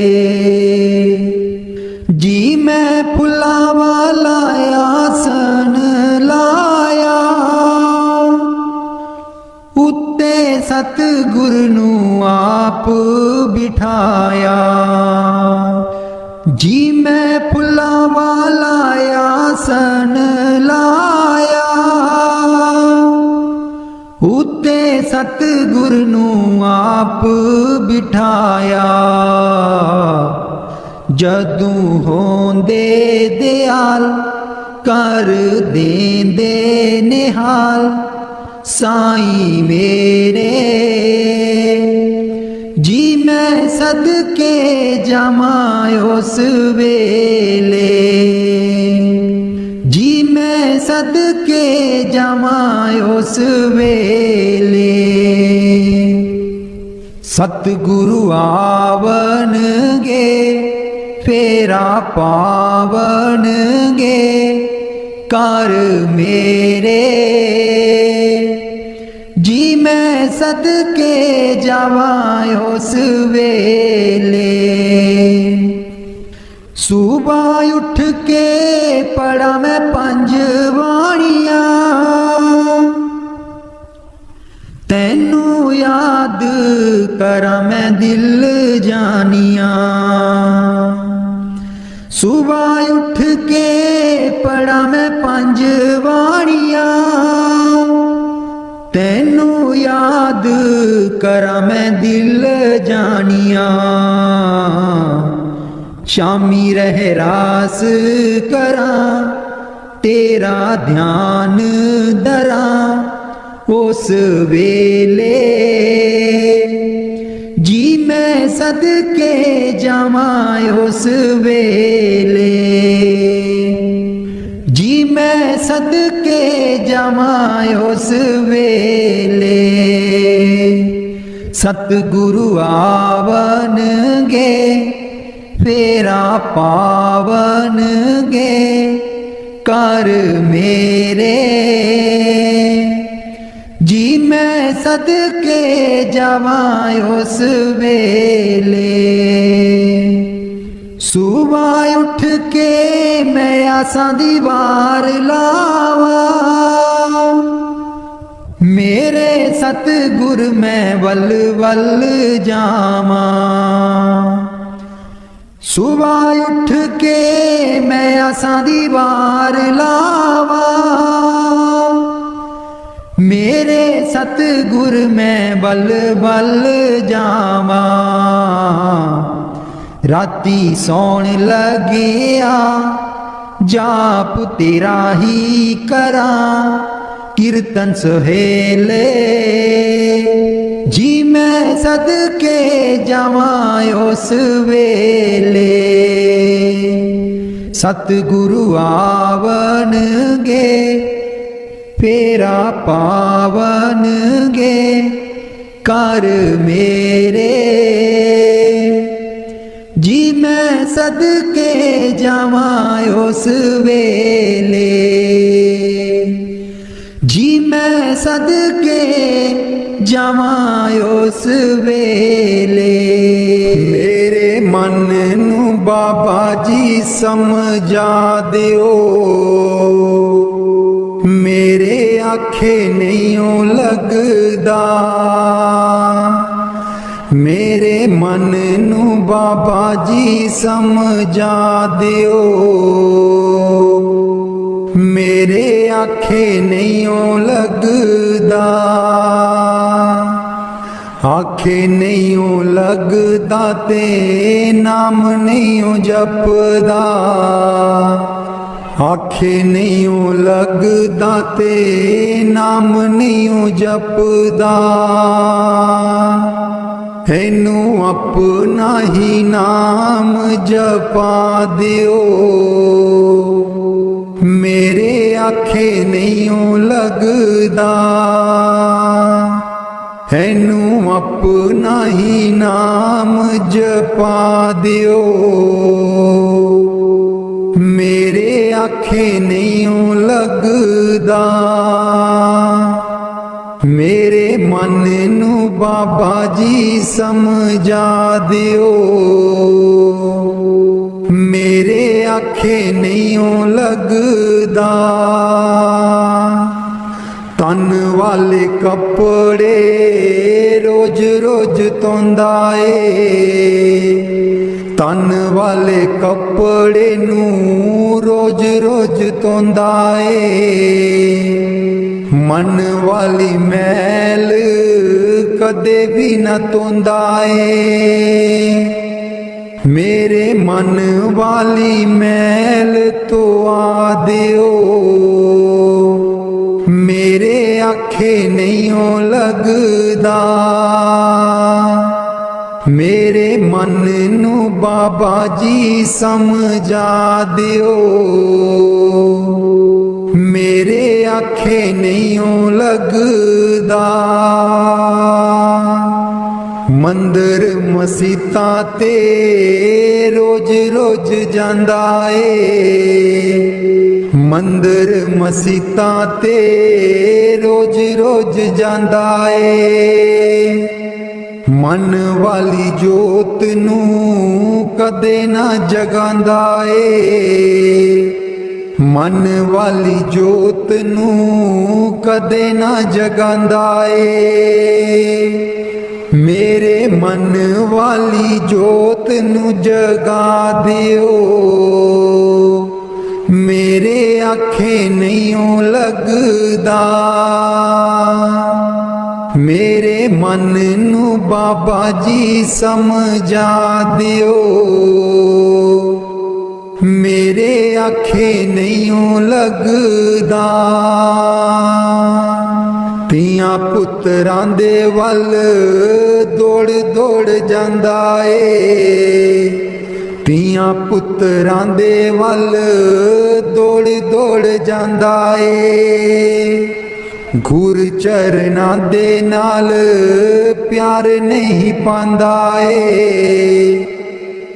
जी मैं फुला वाला आसन लाया उत्ते सतगुरु नू आप बिठाया। जी मैं फुला वाला आसन लाया उत्ते सतगुरु नू आप बिठाया। जदू होंदे दयाल कर देंदे निहाल साईं मेरे। जी मैं सदके जावां उस वेले, जी मैं सदके जावां उस वेले। सतगुरु आवणगे फेरा पावणगे कर मेरे। जी मैं सदके जावां उस वेले। सुबह उठ के पढ़ा मैं पंज बाणियां, तैनू याद करा मैं दिल जानिया। सुबह उठ के पढ़ा मैं पंज बाणियां, तैनू याद करा मैं दिल जानिया। शामी रहरास करा तेरा ध्यान धरा उस वेले। जी मैं सदके जावां उस वेले, जी मैं सदके जावां उस वेले। सतगुरु आवणगे फेरा पावणगे कर मेरे। जी मैं सदके जावां उस वेले। सुबह उठ के मैं आसां दी वार लावा, मेरे सतगुर मैं वल वल जावां। सुबह उठ के मैं आसां दी वार लावा, मेरे सतगुर मैं बल बल जावां। राती सौण लगिया जाप तेरा ही करा कीर्तन सहेले। जी मैं सदके जावां उस वेले। सतगुरु आवणगे फेरा पावणगे कर मेरे। जी मैं सदके जावां उस वेले, जी मैं सदके जावां उस वेले। मेरे मन नू बाबा जी समझा दिओ, मेरे आखे नहीं लगदा। मेरे मन नू बाबा जी समझा दिओ, मेरे आखे नहीं लगदा। आखे नहीं लगदा ते नाम नहीं जपदा। आखे नहीं लगदा ते नाम नहीं जपदा। इनू अपना ही नाम जपा दिओ, मेरे आखे नहीं लगदा। इनू अपना ही नाम जपा दिओ, मेरे आखे नहीं लगदा। मेरे मन नू बाबा जी समझा दिओ, मेरे आखे नहीं लगदा। तन वाले कपड़े रोज रोज धोंदा ए। तन वाले कपड़े नू रोज रोज धोंदा ए। मन वाली मैल कदे भी न धोंदा ए। मेरे मन वाली मैल तो आ दियो, मेरे आखे नहीं लगदा। मेरे मन नू बाबा जी समझा दियो, मेरे आखे नहीं लगदा। मंदिर मसीता ते रोज रोज जांदा ए, मंदिर मसीता ते रोज रोज जांदा ए। मन वाली जोत नू कदे ना जगांदा ए, मन वाली जोत नू कदे ना जगांदा ए। मेरे मन वाली जोत नू जगा दियो, मेरे आखे नहीं लगदा। मेरे मन नू बाबा जी समझा दियो, मेरे आखे नहीं लगदा। ਧੀਆਂ ਪੁੱਤਰਾਂ ਦੇ ਵੱਲ ਦੌੜ ਦੌੜ ਜਾਂਦਾ ਏ, ਧੀਆਂ ਪੁੱਤਰਾਂ ਦੇ ਵੱਲ ਦੌੜ ਦੌੜ ਜਾਂਦਾ ਏ। ਗੁਰ ਚਰਨਾਂ ਦੇ ਨਾਲ ਪਿਆਰ ਨਹੀਂ ਪਾਉਂਦਾ ਏ,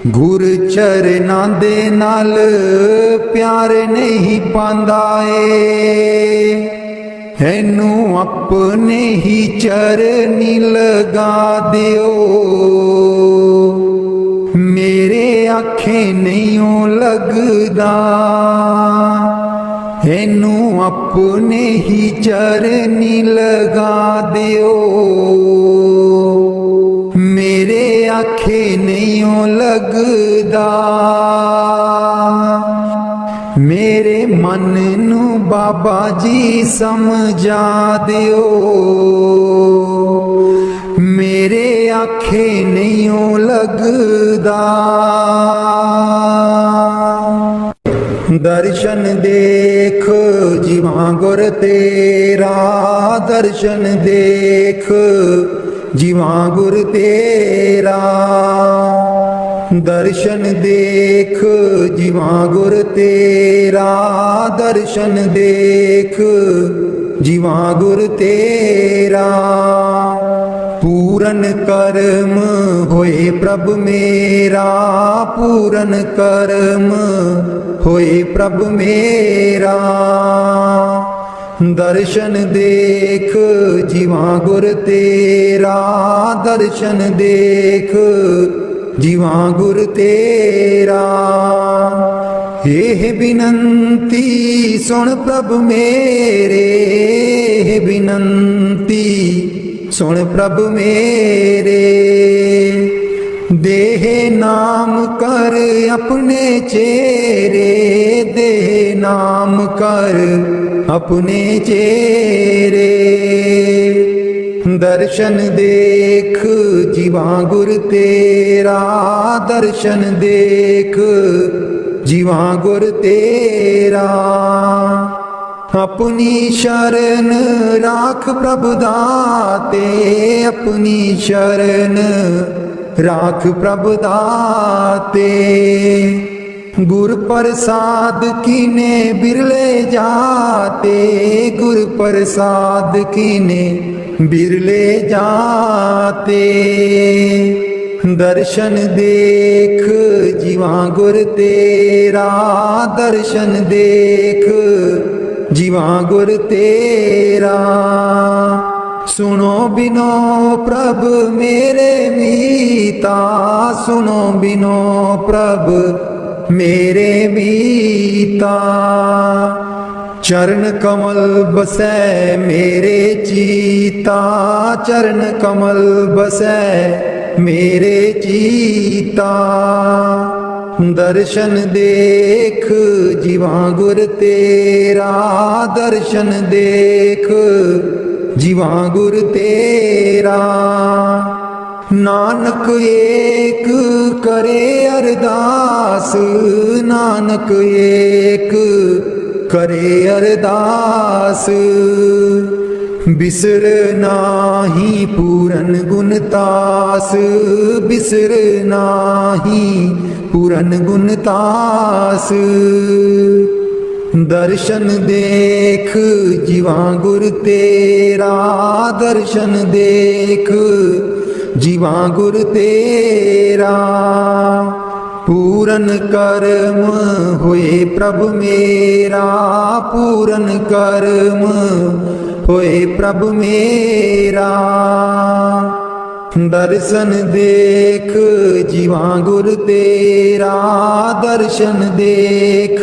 ਗੁਰ ਚਰਨਾਂ ਦੇ ਨਾਲ ਪਿਆਰ ਨਹੀਂ ਪਾਉਂਦਾ ਏ। ਇਹਨੂੰ ਆਪਣੇ ਹੀ ਚਰਨੀ ਲਗਾ ਦਿਓ, ਮੇਰੇ ਆਖੇ ਨਹੀਂ ਲੱਗਦਾ। ਇਹਨੂੰ ਆਪਣੇ ਹੀ ਚਰਨੀ ਲਗਾ ਦਿਓ, ਮੇਰੇ ਆਖੇ ਨਹੀਂ ਲੱਗਦਾ। मेरे मन नू बाबा जी समझा दियो, मेरे आखे नहीं लगदा। दर्शन देख जीवा गुर तेरा, दर्शन देख जीवा गुर तेरा। दर्शन देख जीवा गुर तेरा, दर्शन देख जीवा गुर तेरा। पूरन कर्म होए प्रभ मेरा, पूरन कर्म होए प्रभ मेरा। दर्शन देख जीवा गुर तेरा, दर्शन देख जीवा गुर तेरा। ਇਹ ਬਿਨੰਤੀ ਸੁਣ ਪ੍ਰਭ ਮੇਰੇ, ਇਹ ਬਿਨੰਤੀ ਸੁਣ ਪ੍ਰਭ ਮੇਰੇ। ਦੇਹ ਨਾਮ ਕਰ ਆਪਣੇ ਚੇਰੇ, ਦੇਹ ਨਾਮ ਕਰ ਆਪਣੇ ਚੇਰੇ। दर्शन देख जीवा गुर तेरा, दर्शन देख जीवा गुर तेरा। अपनी शरण राख प्रभु दाते, अपनी शरण राख प्रभु दाते। गुर प्रसाद कीने बिरले जाते, गुर प्रसाद कीने बिरले जाते। दर्शन देख जीवा गुर तेरा, दर्शन देख जीवा गुर तेरा। सुनो बिनो प्रभ मेरे मीता, सुनो बिनो प्रभ मेरे मीता। चरण कमल बसै मेरे चीता, चरण कमल बसै मेरे चीता। दर्शन देख जीवा गुर तेरा, दर्शन देख जीवा गुर तेरा। नानक एक करे अरदास, नानक एक करे अरदास। बिसर नाही पूरन गुणतास, बिसर नाही पूरन गुणतास। दर्शन देख जीवा गुर तेरा, दर्शन देख जीवा गुर तेरा। पूरन कर्म होए प्रभु मेरा, पूरन कर्म होए प्रभु मेरा। दर्शन देख जीवा गुर तेरा, दर्शन देख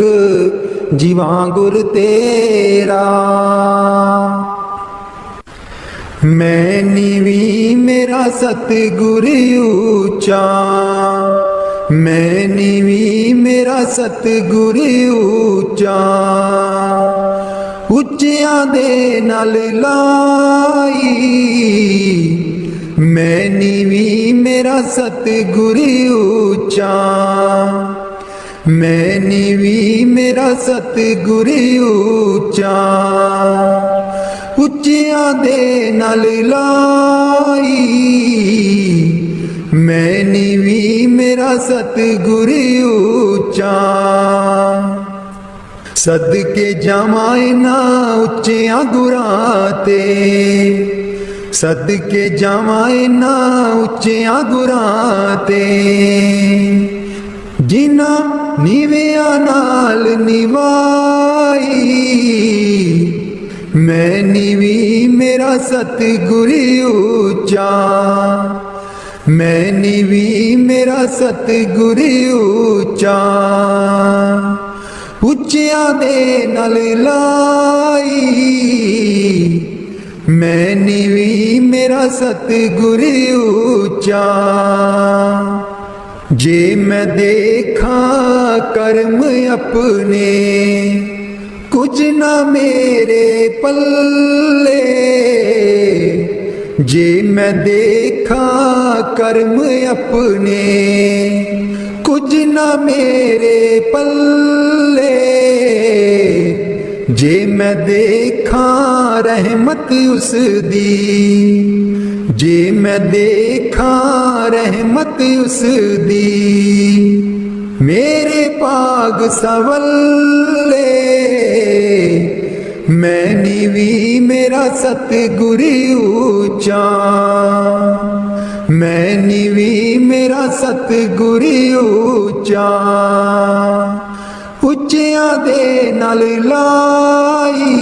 जीवा गुर तेरा। मैं नीवी मेरा सतगुर ऊंचा, मैं नीवी मेरा सतगुर ऊंचा। ਉੱਚਿਆਂ ਦੇ ਨਾਲ ਲਾਈ, ਮੈਂ ਨੀਵੀਂ ਮੇਰਾ ਸਤਿਗੁਰ ਉੱਚਾ। ਮੈਂ ਨੀਵੀਂ ਮੇਰਾ ਸਤਿਗੁਰ ਉੱਚਾ। ਉੱਚਿਆਂ ਦੇ ਨਾਲ ਲਾਈ, ਮੈਂ ਨੀਵੀਂ ਮੇਰਾ ਸਤਿਗੁਰ ਉੱਚਾ। सदके जावां ना उच्चियां गुरां ते, सदके जावां ना उच्चियां गुरां ते। जिन्हां नीवियां नाल निवाई, मैं नीवी मेरा सतगुर ऊंचा। मैं नीवी मेरा सतगुर ऊंचा। ਉੱਚਿਆਂ ਦੇ ਨਾਲ ਲਾਈ, ਮੈਂ ਨੀਵੀਂ ਮੇਰਾ ਸਤਿਗੁਰ ਉੱਚਾ। ਜੇ ਮੈਂ ਦੇਖਾਂ ਕਰਮ ਆਪਣੇ, ਕੁਝ ਨਾ ਮੇਰੇ ਪੱਲੇ। ਜੇ ਮੈਂ ਦੇਖਾਂ ਕਰਮ ਆਪਣੇ, ਕੁਝ ਨਾ ਮੇਰੇ ਪੱਲੇ। ਜੇ ਮੈਂ ਦੇਖਾਂ ਰਹਿਮਤ ਉਸ ਦੀ, ਜੇ ਮੈਂ ਦੇਖਾਂ ਰਹਿਮਤ ਉਸ ਦੀ। ਮੇਰੇ ਭਾਗ ਸਵੱਲੇ, ਮੈਂ ਨੀਵੀਂ ਮੇਰਾ ਸਤਿਗੁਰ ਉੱਚਾ। ਮੈਂ ਨੀਵੀਂ ਮੇਰਾ ਸਤਿਗੁਰ ਉੱਚਾ। ਉੱਚਿਆਂ ਦੇ ਨਾਲ ਲਾਈ,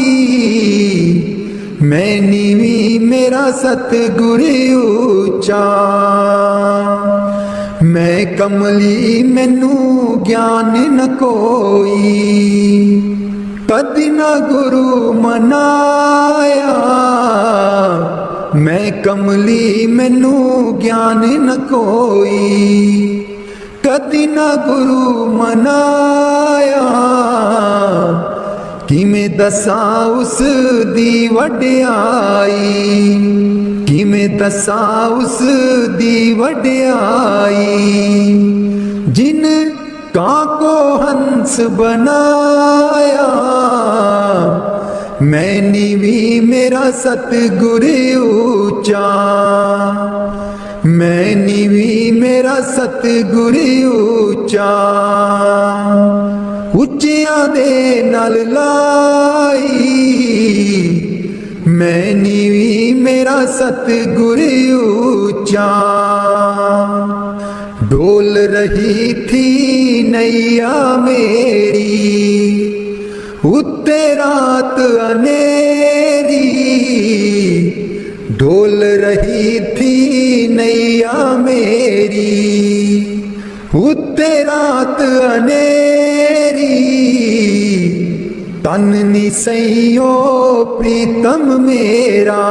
ਮੈਂ ਨੀਵੀਂ ਮੇਰਾ ਸਤਿਗੁਰ ਉੱਚਾ। ਮੈਂ ਕਮਲੀ ਮੈਨੂੰ ਗਿਆਨ ਨ ਕੋਈ, ਕਦੀ ਨਾ ਗੁਰੂ ਮਨਾਇਆ। मैं कमली मैनू ज्ञान न कोई, कदी ना गुरु मनाया। किमें दसां उस दी वड्याई, किमें दसां उस दी वड्याई। जिन कां को हंस बनाया, मैं नीवीं मेरा सतगुर ऊंचा। मैं नीवीं मेरा सतगुर ऊंचा। ਉੱਚਿਆਂ ਦੇ ਨਾਲ ਲਾਈ, मैं नीवीं मेरा सतगुर ऊंचा। डोल रही थी नैया मेरी, उत्ते रात अनेरी। डोल रही थी नैया मेरी, उत्ते रात अनेरी। तन नी सैयो प्रीतम मेरा।